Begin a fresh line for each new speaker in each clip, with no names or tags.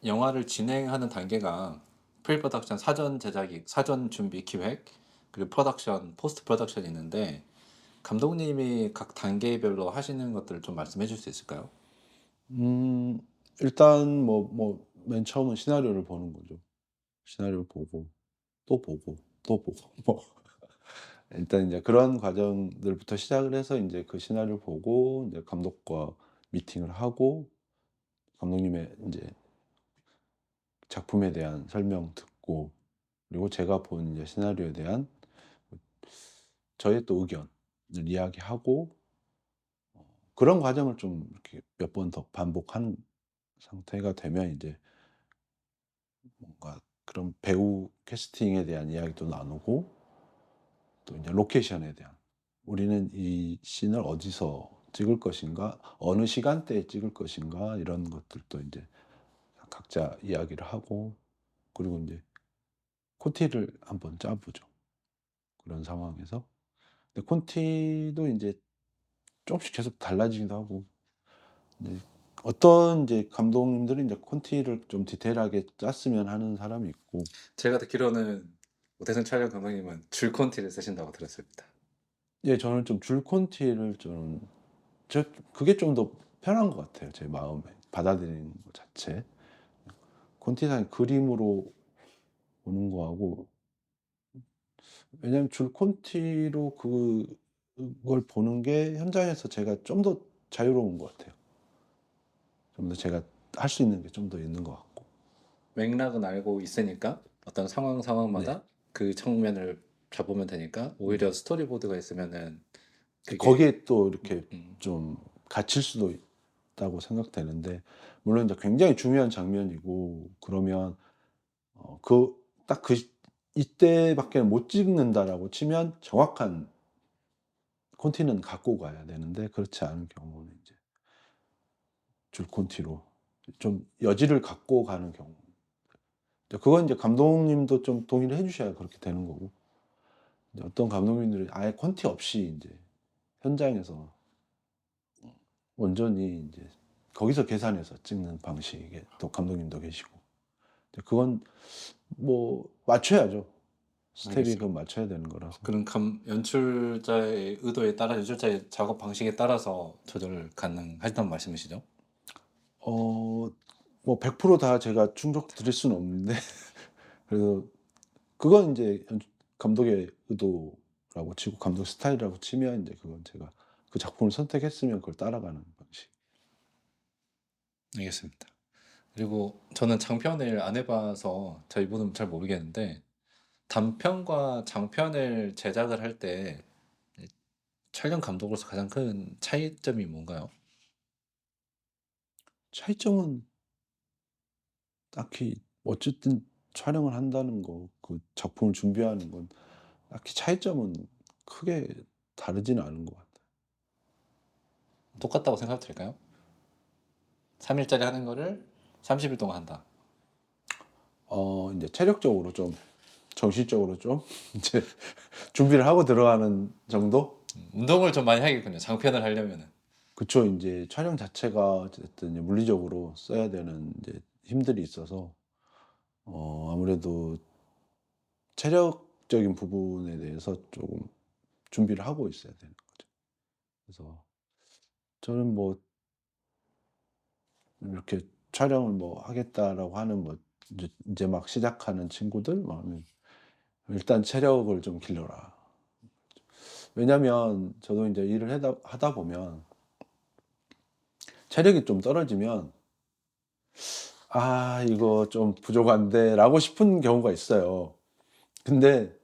영화를 진행하는 단계가 프리 프로덕션 사전 제작이 사전 준비 기획 그리고 프로덕션 포스트 프로덕션이 있는데 감독님이 각 단계별로 하시는 것들을 좀 말씀해 줄 수 있을까요?
음 일단 맨 처음은 시나리오를 보는 거죠. 시나리오를 보고 또 보고 또 보고 뭐 일단 인제 그런 과정들부터 시작을 해서 인제 그 시나리오를 보고 인제 감독과 미팅을 하고 감독님의 인제 작품에 대한 설명 듣고 그리고 제가 본 이제 시나리오에 대한 저의 또 의견을 이야기하고 그런 과정을 좀 이렇게 몇 번 더 반복하는 상태가 되면 이제 뭔가 그런 배우 캐스팅에 대한 이야기도 나누고 또 인제 로케이션에 대한 '우리는 이 씬을 어디서 찍을 것인가? 어느 시간대에 찍을 것인가?' 이런 것들도 인제 각자 이야기를 하고 그리고 인제 콘티를 한번 짜 보죠, 그런 상황에서. 근데 콘티도 인제 쪼금씩 계속 달라지기도 하고 네. 어떤 인제 감독님들은 인제 콘티를 좀 디테일하게 짰으면 하는 사람이 있고
제가 듣기로는 오대순 촬영 감독님은 줄 콘티를 쓰신다고 들었습니다.
예 저는 좀 줄 콘티를 좀 그게 좀 더 편한 것 같아요, 제 마음에 받아들이는 것 자체. 콘티는 그림으로 보는 거하고 왜냐하면 줄 콘티로 그걸 보는 게 현장에서 제가 좀 더 자유로운 것 같아요. 좀 더 제가 할 수 있는 게 좀 더 있는 것 같고.
맥락은 알고 있으니까 어떤 상황,
네.
상황마다 그 장면을 잡으면 되니까 오히려
네.
스토리보드가 있으면은 그게
거기에 또 이렇게
음
좀 갇힐 수도 있다고 생각되는데 물론 인제 굉장히 중요한 장면이고 그러면 딱 이때밖에는 못 찍는다라고 치면 정확한 콘티는 갖고 가야 되는데 그렇지 않은 경우는 인제 줄 콘티로 좀 여지를 갖고 가는 경우. 그건 인제 감독님도 좀 동의를 해 주셔야 그렇게 되는 거고 이제 어떤 감독님들은 아예 콘티 없이 인제 현장에서 온전히 인제 거기서 계산해서 찍는 방식의 또 감독님도 계시고. 근데 그건 맞춰야죠. 스텝이
알겠습니다.
그건 맞춰야 되는 거라서.
그런 연출자의 의도에 따라 연출자의 작업 방식에 따라서 조절 가능하다는 말씀이시죠?
어 100% 다 제가 충족 드릴 수는 없는데 그래서 그건 인제 감독의 의도라고 치고 감독 스타일이라고 치면 인제 그건 제가 그 작품을 선택했으면 그걸 따라가는 방식.
알겠습니다. 그리고 저는 장편을 안 해 봐서 저희 분은 잘 모르겠는데 단편과 장편을 제작을 할 때 이 촬영 감독으로서 가장 큰 차이점이 뭔가요?
차이점은 딱히 어쨌든 촬영을 한다는 거 그 작품을 준비하는 건 딱히 차이점은 크게 다르지는 않은 것 같아요.
똑같다고 생각해도 될까요? 3 일짜리 하는 거를 30일 동안 한다.
인제 체력적으로 좀 정신적으로 좀 인제 준비를 하고 들어가는 정도?
운동을 좀 많이 해야겠군요, 장편을 하려면은.
그쵸. 인제 촬영 자체가 어쨌든 이제 물리적으로 써야 되는 인제 힘들이 있어서 아무래도 체력적인 부분에 대해서 쪼금 준비를 하고 있어야 되는 거죠. 그래서 저는 이렇게 촬영을 하겠다라고 하는 인제 막 시작하는 친구들 막 하면 "일단 체력을 좀 길러라." 왜냐면 저도 인제 일을 하다 보면 체력이 좀 떨어지면 '아 이거 좀 부족한데.'라고 싶은 경우가 있어요. 근데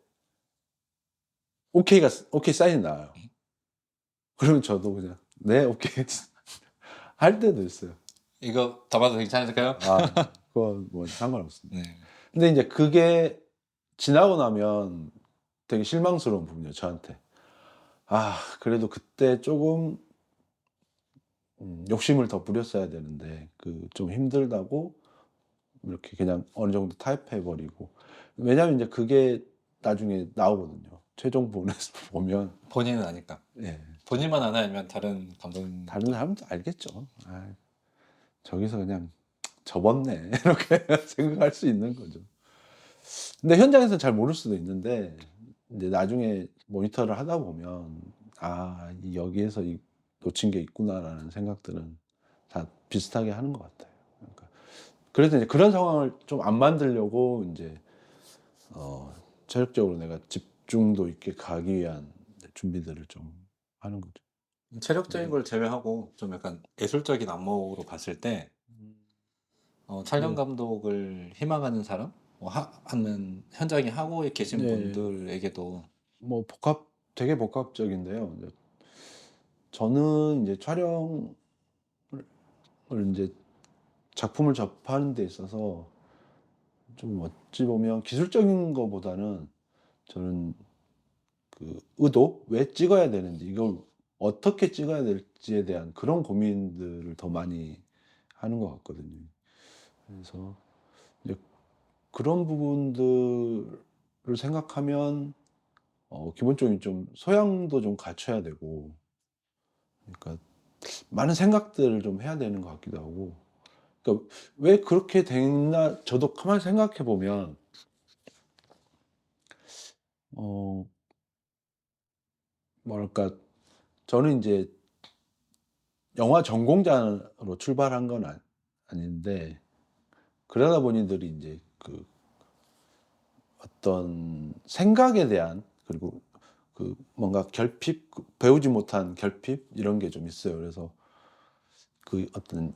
오케이 사인이 나와요. 그러면 저도 그냥 "네 오케이." 할 때도 있어요.
이거 담아도 괜찮을까요?
그건 상관없습니다.
네.
근데 인제 그게 지나고 나면 되게 실망스러운 부분이에요 저한테. 그래도 그때 쪼금 욕심을 더 부렸어야 되는데 좀 힘들다고 이렇게 그냥 어느 정도 타협해 버리고 왜냐하면 인제 그게 나중에 나오거든요. 최종본에서 보면
본인은 아니까.
예.
본인만 아나요? 아니면 다른 감독님
다른 사람도 알겠죠. 저기서 그냥 접었네.' 이렇게 생각할 수 있는 거죠. 근데 현장에서는 잘 모를 수도 있는데 인제 나중에 모니터를 하다 보면 '아 이 여기에서 이 놓친 게 있구나.'라는 생각들은 다 비슷하게 하는 것 같아요. 그러니까 그래서 이제 그런 상황을 좀 안 만들려고 인제 어 체력적으로 내가 집중도 있게 가기 위한 이제 준비들을 좀 하는 거죠.
체력적인
네.
걸 제외하고 좀 약간 예술적인 안목으로 봤을 때 촬영
뭐
감독을 희망하는 사람 뭐 하 하는 현장에 하고 계신
네.
분들에게도
뭐 되게 복합적인데요. 이제 저는 인제 촬영을 인제 작품을 접하는 데 있어서 좀 어찌 보면 기술적인 거보다는 저는 그 의도, 왜 찍어야 되는지, 이걸 어떻게 찍어야 될지에 대한 그런 고민들을 더 많이 하는 것 같거든요. 그래서 이제 그런 부분들을 생각하면 기본적인 좀 소양도 좀 갖춰야 되고, 그러니까 많은 생각들을 좀 해야 되는 것 같기도 하고. 그러니까 '왜 그렇게 됐나.' 저도 가만히 생각해 보면 어 뭐랄까, 저는 인제 영화 전공자로 출발한 건 아닌데, 그러다 보니들이 인제 그 어떤 생각에 대한, 그리고 그 뭔가 결핍, 그 배우지 못한 결핍 이런 게 좀 있어요. 그래서 그 어떤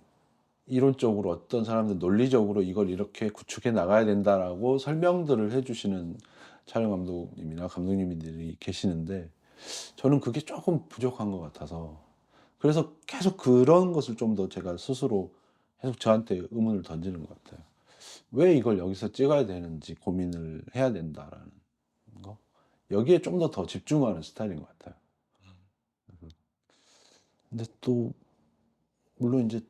이론적으로 어떤 사람들 논리적으로 '이걸 이렇게 구축해 나가야 된다.'라고 설명들을 해 주시는 촬영 감독님이나 감독님들이 계시는데, 저는 그게 쪼끔 부족한 것 같아서, 그래서 계속 그런 것을 좀 더 제가 스스로 계속 저한테 의문을 던지는 것 같아요. '왜 이걸 여기서 찍어야 되는지 고민을 해야 된다.'라는 거. 여기에 좀 더 집중하는 스타일인 것 같아요. 근데 또 물론 인제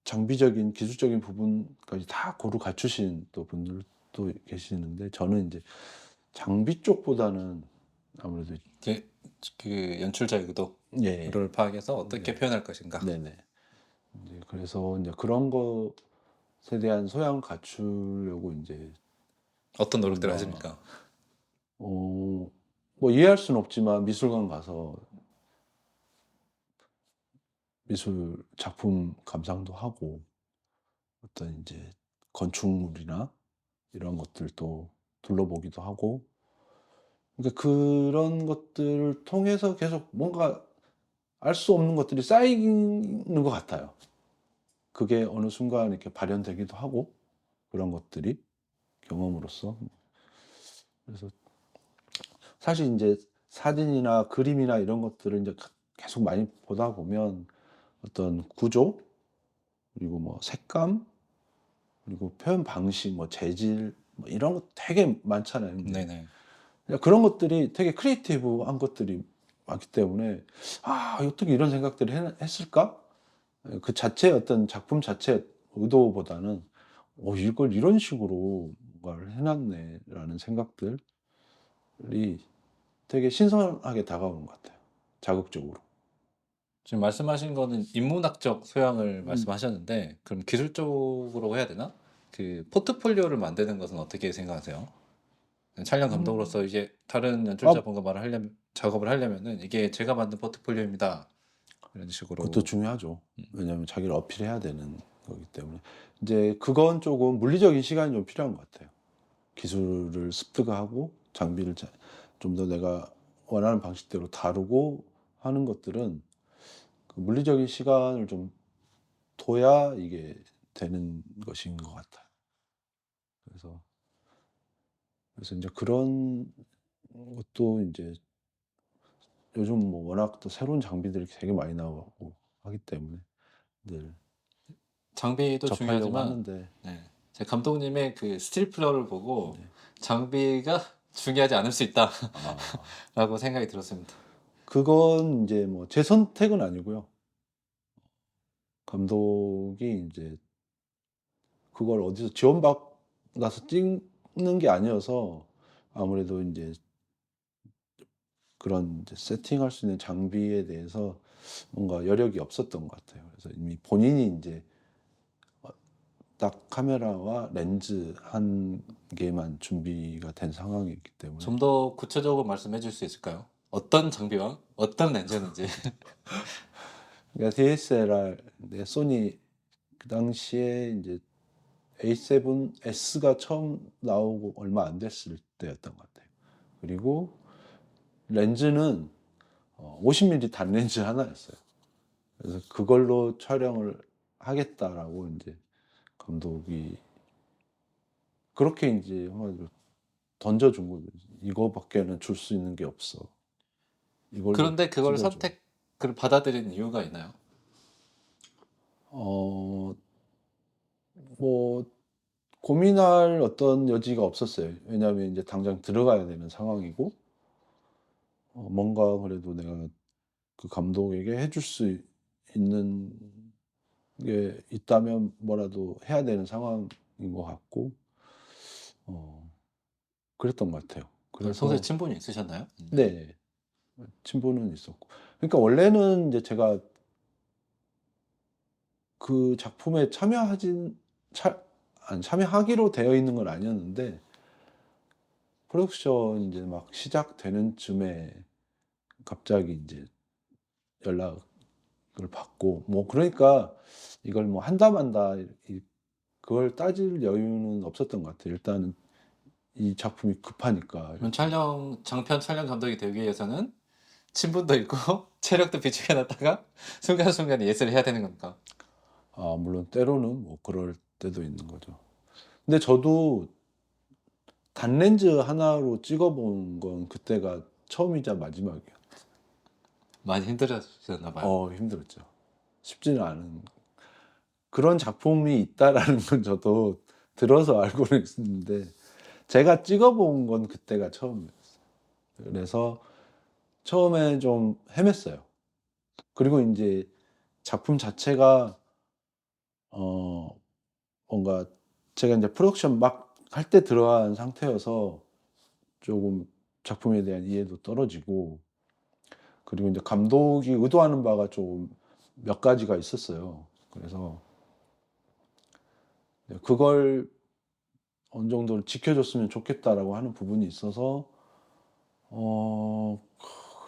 장비적인 기술적인 부분까지 다 고루 갖추신 또 분들도 계시는데, 저는 인제 장비 쪽보다는 아무래도
그 연출자의
예.
의도를 파악해서 어떻게
네.
표현할 것인가.
네네. 인제 그래서 인제 그런 것에 대한 소양을 갖추려고 인제
어떤 노력들을
뭔가
하십니까?
어 뭐 이해할 수는 없지만 미술관 가서 미술 작품 감상도 하고, 어떤 인제 건축물이나 이런 것들도 둘러보기도 하고, 그러니까 그런 것들을 통해서 계속 뭔가 알 수 없는 것들이 쌓이는 것 같아요. 그게 어느 순간 이렇게 발현되기도 하고, 그런 것들이 경험으로써. 그래서 사실 인제 사진이나 그림이나 이런 것들을 인제 계속 많이 보다 보면 어떤 구조, 그리고 뭐 색감, 그리고 표현 방식, 뭐 재질, 뭐 이런 거 되게 많잖아요. 근데
네네.
그냥 그런 것들이 되게 크리에이티브한 것들이 많기 때문에 '아 어떻게 이런 생각들을 했을까?' 예, 그 자체의 어떤 작품 자체의 의도보다는 '이걸 이런 식으로 뭔가를 해 놨네.'라는 생각들이 되게 신선하게 다가오는 것 같아요, 자극적으로.
지금 말씀하신 거는 인문학적 소양을
음.
말씀하셨는데 그럼 기술적으로 해야 되나? 포트폴리오를 만드는 것은 어떻게 생각하세요? 촬영
음.
감독으로서 이게 다른
아
연출자분과 말을 하려면 작업을 하려면은 "이게 제가 만든 포트폴리오입니다." 이런
그것도
식으로.
중요하죠.
음.
왜냐하면 자기를 어필해야 되는 거기 때문에. 인제 그건 쪼금 물리적인 시간이 좀 필요한 것 같아요. 기술을 습득하고 장비를 좀 더 내가 원하는 방식대로 다루고 하는 것들은 그 물리적인 시간을 좀 둬야 이게 되는 것인 것 같아요. 그래서 인제 그런 것도 인제 요즘 뭐 워낙 또 새로운 장비들이 되게 많이 나오고 하기 때문에 늘
장비도
접하려고
중요하지만
하는데.
네, 제 감독님의 스틸 플러를 보고
네.
'장비가 중요하지 않을 수
아
있다.'라고 생각이 들었습니다.
그건 인제 뭐 제 선택은 아니고요. 감독이 인제 그걸 어디서 지원받아서 찍는 게 아니어서 아무래도 인제 그런 이제 세팅할 수 있는 장비에 대해서 뭔가 여력이 없었던 것 같아요. 그래서 이미 본인이 인제 딱 카메라와 렌즈 한 개만 준비가 된 상황이었기 때문에
좀 더 구체적으로 말씀해 줄 수 있을까요? 어떤 장비와 어떤 렌즈였는지.
그러니까 DSLR 소니 그 당시에 이제 A7S가 처음 나오고 얼마 안 됐을 때였던 것 같아요. 그리고 렌즈는 50mm 단렌즈 하나였어요. 그래서 그걸로 촬영을 하겠다라고 이제 감독이 그렇게 이제 한마디로 던져준 거죠. 이거밖에는 줄 수 있는 게 없어. 이걸로
그런데 그걸
찍어줘.
선택을 받아들인 이유가 있나요?
어, 뭐 고민할 어떤 여지가 없었어요. 왜냐하면 이제 당장 들어가야 되는 상황이고, 뭔가 그래도 내가 그 감독에게 해줄 수 있는 게 있다면 뭐라도 해야 되는 상황인 것 같고, 어, 그랬던 것 같아요.
평소에
그래서
친분이 있으셨나요?
네, 친분은 있었고. 그러니까 원래는 이제 제가 그 작품에 아니, 참여하기로 되어 있는 건 아니었는데 프로덕션 이제 막 시작되는 즈음에 갑자기 이제 연락을 받고 뭐 그러니까 이걸 뭐 한다 만다 그걸 따질 여유는 없었던 것 같아요. 일단은 이 작품이 급하니까
그럼
일단
장편 촬영 감독이 되기 위해서는 친분도 있고 체력도 비축해 놨다가 순간순간에 예스를 해야 되는 겁니까?
물론 때로는 뭐 그럴 때도 있는 거죠. 근데 저도 단렌즈 하나로 찍어본 건 그때가 처음이자 마지막이에요.
많이 힘들으셨나 봐요.
힘들었죠. 쉽지는 않은 그런 작품이 있다라는 건 저도 들어서 알고는 있었는데 제가 찍어본 건 그때가 처음이었어요. 그래서 처음에 좀 헤맸어요. 그리고 인제 작품 자체가 어 뭔가 제가 인제 프로덕션 막 할 때 들어간 상태여서 쪼금 작품에 대한 이해도 떨어지고 그리고 인제 감독이 의도하는 바가 좀 몇 가지가 있었어요. 그래서 그걸 어느 정도는 지켜줬으면 좋겠다라고 하는 부분이 있어서 어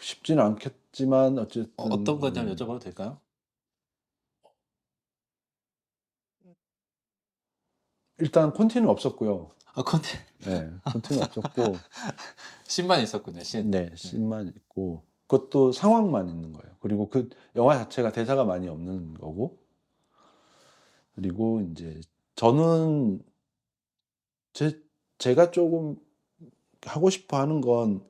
쉽지는 않겠지만
어떤
어쨌든
건지 한번 여쭤봐도 될까요?
일단 콘티는 없었고요.
아 콘텐
네. 콘티는 없었고
씬만 있었군요, 씬.
네.
네.
씬만 있고 그것도 상황만 있는 거예요. 그리고 그 영화 자체가 대사가 많이 없는 거고 그리고 인제 저는 제 제가 쪼금 하고 싶어 하는 건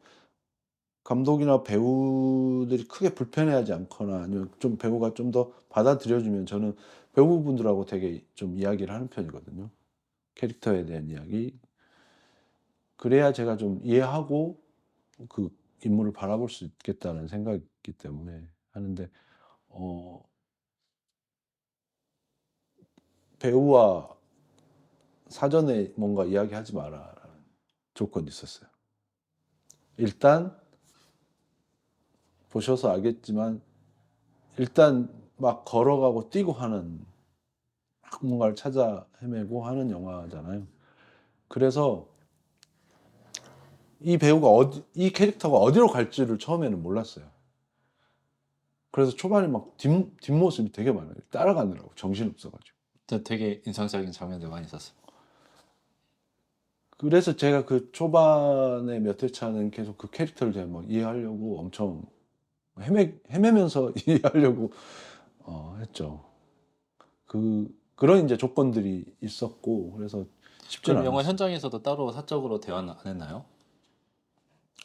감독이나 배우들이 크게 불편해하지 않거나 아니면 좀 배우가 좀 더 받아들여 주면 저는 배우분들하고 되게 좀 이야기를 하는 편이거든요. 캐릭터에 대한 이야기. 그래야 제가 좀 이해하고 그 인물을 바라볼 수 있겠다는 생각이 있기 때문에 하는데 어 배우와 사전에 뭔가 "이야기하지 마라."라는 조건이 있었어요. 일단 보셔서 알겠지만 일단 막 걸어가고 뛰고 하는 막 뭔가를 찾아 헤매고 하는 영화잖아요. 그래서 이 캐릭터가 어디로 갈지를 처음에는 몰랐어요. 그래서 초반에 막 뒷모습이 되게 많아요. 따라가느라고 정신없어 가지고.
저 되게 인상적인 장면들 많이 있었어요.
그래서 제가 그 초반에 몇 회차는 계속 그 캐릭터를 제가 막 이해하려고 엄청 헤매면서 이해하려고 했죠. 그런 인제 조건들이 있었고 그래서 쉽지는
그럼 영화
않았어요.
현장에서도 따로 사적으로 대화는 안 했나요?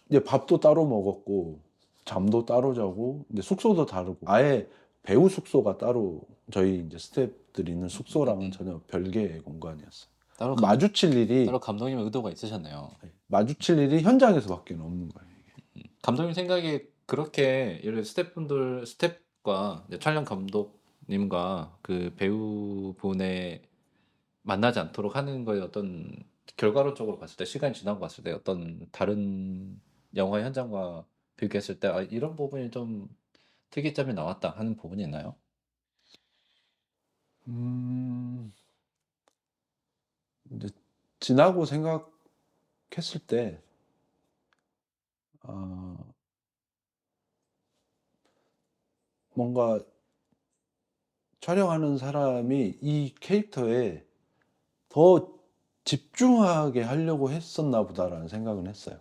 이제 밥도 따로 먹었고 잠도 따로 자고 근데 숙소도 다르고 아예 배우 숙소가 따로 저희 인제 스태프들이 있는 숙소랑은 전혀 별개의 공간이었어요.
따로 감독
마주칠 일이
따로 감독님의 의도가 있으셨네요.
마주칠 일이 현장에서밖에는 없는 거예요 이게.
감독님 생각에 그렇게 예를 스텝과 이제 촬영 감독님과 그 배우분의 만나지 않도록 하는 거에 어떤 결과론적으로 봤을 때 시간이 지나고 봤을 때 어떤 다른 영화 현장과 비교했을 때 '아 이런 부분이 좀 특이점이 나왔다.' 하는 부분이 있나요?
음. 지나고 생각했을 때 어 뭔가 촬영하는 사람이 이 캐릭터에 더 집중하게 하려고 했었나 보다라는 생각은 했어요.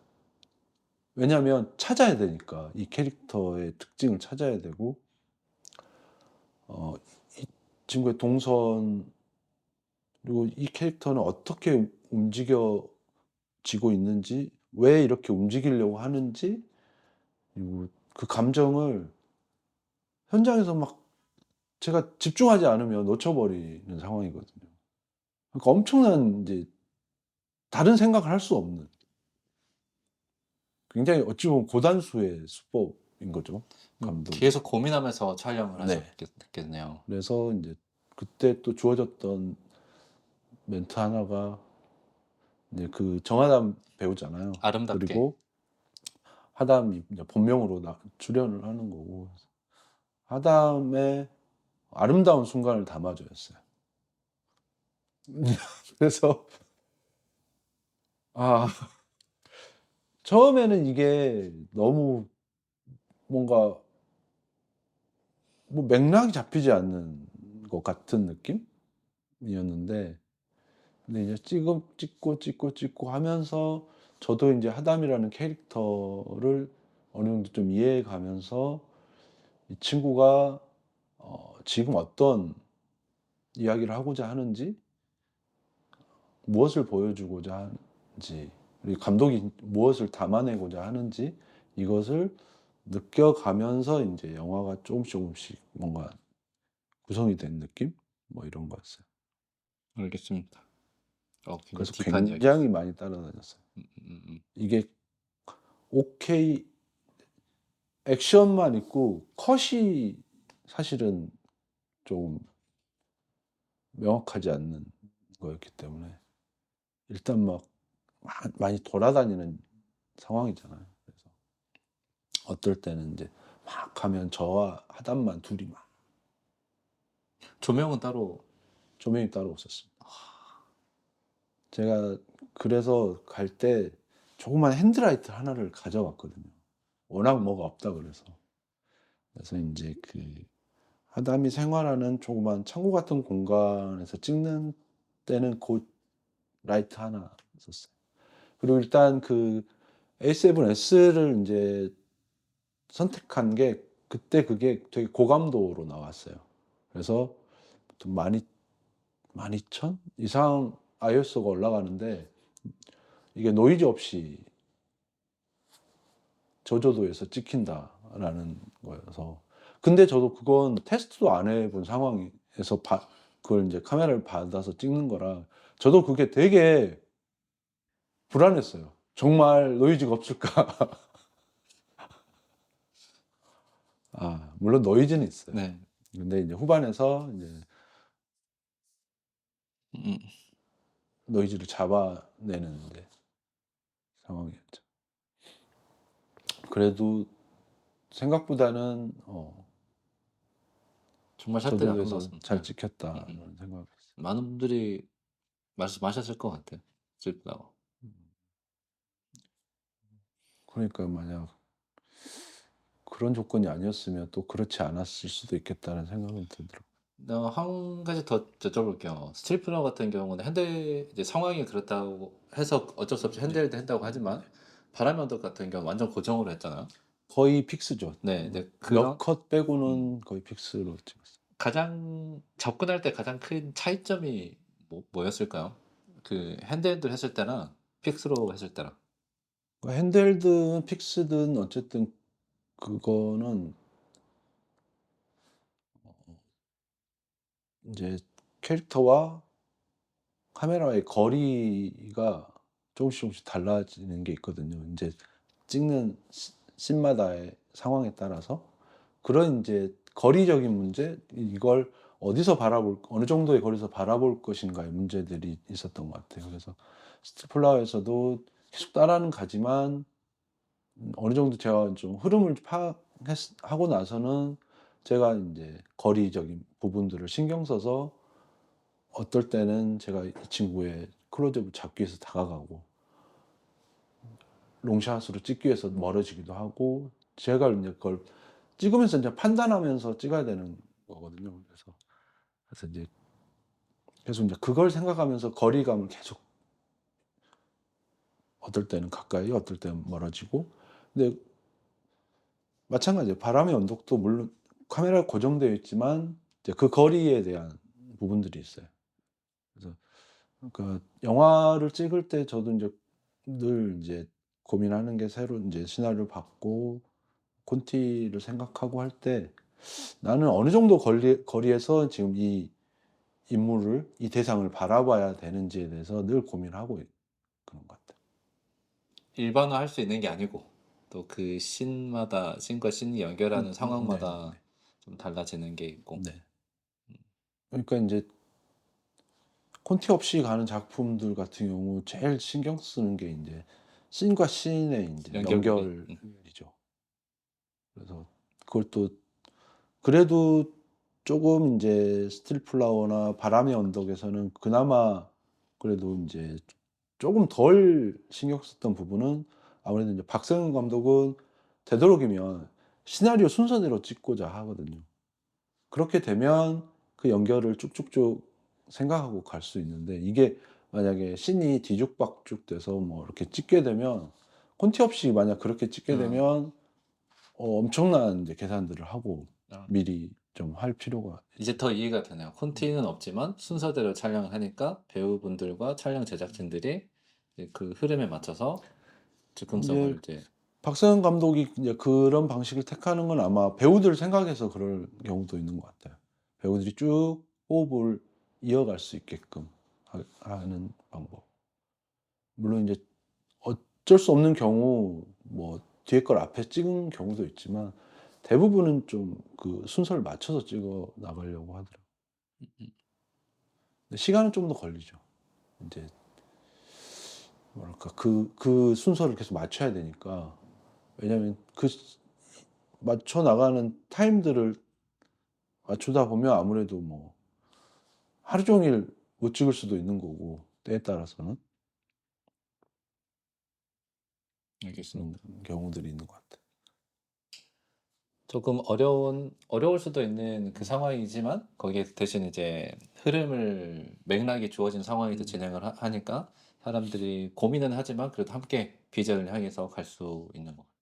왜냐하면 찾아야 되니까. 이 캐릭터의 특징을 찾아야 되고 이 친구의 동선 그리고 이 캐릭터는 어떻게 움직여지고 있는지, 왜 이렇게 움직이려고 하는지, 그리고 그 감정을 현장에서 막 제가 집중하지 않으면 놓쳐버리는 상황이거든요. 그러니까 엄청난 이제 다른 생각을 할 수 없는 굉장히 어찌 보면 고단수의 수법인 거죠, 감독이.
계속 고민하면서 촬영을
네.
하셨겠네요.
그래서 인제 그때 또 주어졌던 멘트 하나가 이제 그 정하담 배우잖아요.
아름답게.
그리고 하담이 이제 본명으로 출연을 하는 거고 하담의 아름다운 순간을 담아줘였어요. 그래서 아 처음에는 이게 너무 뭔가 뭐 맥락이 잡히지 않는 것 같은 느낌이었는데 근데 이제 찍고 하면서 저도 인제 하담이라는 캐릭터를 어느 정도 좀 이해해 가면서 이 친구가 지금 어떤 이야기를 하고자 하는지, 무엇을 보여주고자 하는지, 그리고 감독이 무엇을 담아내고자 하는지 이것을 느껴가면서 인제 영화가 조금씩 뭔가 구성이 된 느낌? 뭐 이런 거였어요.
알겠습니다. 굉장히
그래서
딥한
굉장히
이야기였어요.
많이 따라다녔어요.
음음음.
이게 오케이 액션만 있고 컷이 사실은 좀 명확하지 않는 거였기 때문에 일단 막 많이 돌아다니는 상황이잖아요. 그래서 어떨 때는 인제 막 하면 저와 하담만 둘이 막
조명은 따로.
조명이 따로 없었습니다. 제가 그래서 갈 때 조그만 핸드라이트 하나를 가져갔거든요. 워낙 뭐가 없다 그래서. 그래서 인제 그 하담이 생활하는 조그만 창고 같은 공간에서 찍는 때는 고 라이트 하나 썼어요. 그리고 일단 그 A7S를 인제 선택한 게 그때 그게 되게 고감도로 나왔어요. 그래서 좀 12,000 이상 ISO가 올라가는데 이게 노이즈 없이 저조도에서 찍힌다라는 거여서 근데 저도 그건 테스트도 안 해본 상황에서 그걸 인제 카메라를 받아서 찍는 거라 저도 그게 되게 불안했어요. '정말 노이즈가 없을까?' 물론 노이즈는 있어요.
네.
근데 이제 후반에서 이제
음.
노이즈를 잡아내는 인제 상황이었죠. 그래도 생각보다는
정말 샷들이
저조도에서
아름다웠습니다.
잘
네.
찍혔다는 생각을 했어요.
많은 분들이 말씀하셨을 것 같아요. 슬프다고.
그러니까 만약 그런 조건이 아니었으면 또 그렇지 않았을 수도 있겠다는 생각은 들더라고요.
한 가지 더 여쭤볼게요. 스틸프라 같은 경우는 이제 상황이 그렇다고 해서 어쩔 수 없이
네.
핸들드 했다고 하지만 바람의 언덕 같은 경우는 완전 고정으로 했잖아요.
거의 픽스죠.
네.
뭐
네.
몇
그런.
컷
음.
빼고는 거의 픽스로 찍었어요.
가장 접근할 때 가장 큰 차이점이 뭐였을까요? 그 핸드헬드를 했을 때랑 픽스로 했을 때랑.
그러니까 핸드헬드든 픽스든 어쨌든 그거는 인제 캐릭터와 카메라의 거리가 조금씩 달라지는 게 있거든요. 인제 찍는 씬마다의 상황에 따라서 그런 인제 거리적인 문제 이걸 어디서 어느 정도의 거리에서 바라볼 것인가의 문제들이 있었던 것 같아요. 그래서 스틸플라워에서도 계속 따라는 가지만 어느 정도 제가 좀 흐름을 하고 나서는 제가 인제 거리적인 부분들을 신경 써서 어떨 때는 제가 이 친구의 클로즈업을 잡기 위해서 다가가고 롱샷으로 찍기 위해서 멀어지기도 하고 제가 이제 그걸 찍으면서 이제 판단하면서 찍어야 되는 거거든요. 그래서 이제 계속 이제 그걸 생각하면서 거리감을 계속 어떨 때는 가까이 어떨 때는 멀어지고 근데 마찬가지예요. 바람의 언덕도 물론 카메라가 고정되어 있지만 이제 그 거리에 대한 부분들이 있어요. 그래서 그러니까 영화를 찍을 때 저도 인제 늘 인제 고민하는 게 새로 인제 시나리오를 받고 콘티를 생각하고 할 때 '나는 어느 정도 거리에서 지금 이 인물을 이 대상을 바라봐야 되는지에 대해서 늘 고민하고 그런 것 같아요.
일반화할 수 있는 게 아니고 또 그 씬마다 씬과 씬이 연결하는 상황마다
네네네.
좀 달라지는 게 있고.
네. 그러니까 인제 콘티 없이 가는 작품들 같은 경우 제일 신경 쓰는 게 인제 씬과 씬의 인제
연결고리.
연결이죠. 그래서 그걸 또 그래도 쪼금 인제 스틸 플라워나 바람의 언덕에서는 그나마 그래도 인제 쪼금 덜 신경 썼던 부분은 아무래도 인제 박상현 감독은 되도록이면 시나리오 순서대로 찍고자 하거든요. 그렇게 되면 그 연결을 쭉쭉쭉 생각하고 갈 수 있는데 이게 만약에 씬이 뒤죽박죽 돼서 뭐 이렇게 찍게 되면 콘티 없이 만약 그렇게 찍게
음.
되면 엄청난 이제 계산들을 하고
아
미리 좀 할 필요가
이제
있죠.
더 이해가 되네요. 콘티는 없지만 순서대로 촬영을 하니까 배우분들과 촬영 제작진들이 이제 그 흐름에 맞춰서
인제
즉흥성을 이제.
박상현 감독이 이제 그런 방식을 택하는 건 아마 배우들 생각해서 그럴 경우도 있는 것 같아요. 배우들이 쭉 호흡을 이어갈 수 있게끔 하는 방법. 물론 인제 어쩔 수 없는 경우 뭐 뒤에 걸 앞에 찍은 경우도 있지만 대부분은 좀 그 순서를 맞춰서 찍어 나가려고 하더라고요.
음음.
근데 시간은 좀 더 걸리죠. 인제 뭐랄까 그 순서를 계속 맞춰야 되니까. 왜냐하면 맞춰 나가는 타임들을 맞추다 보면 아무래도 뭐 하루 종일 못 찍을 수도 있는 거고 때에 따라서는 그런
알겠습니다.
경우들이 있는 것 같아요.
조금 어려울 수도 있는 그 상황이지만 거기에 대신 이제 흐름을 맥락이 주어진 상황에서
음.
진행을 하니까 사람들이 고민은 하지만 그래도 함께 비전을 향해서 갈 수 있는 것 같아요.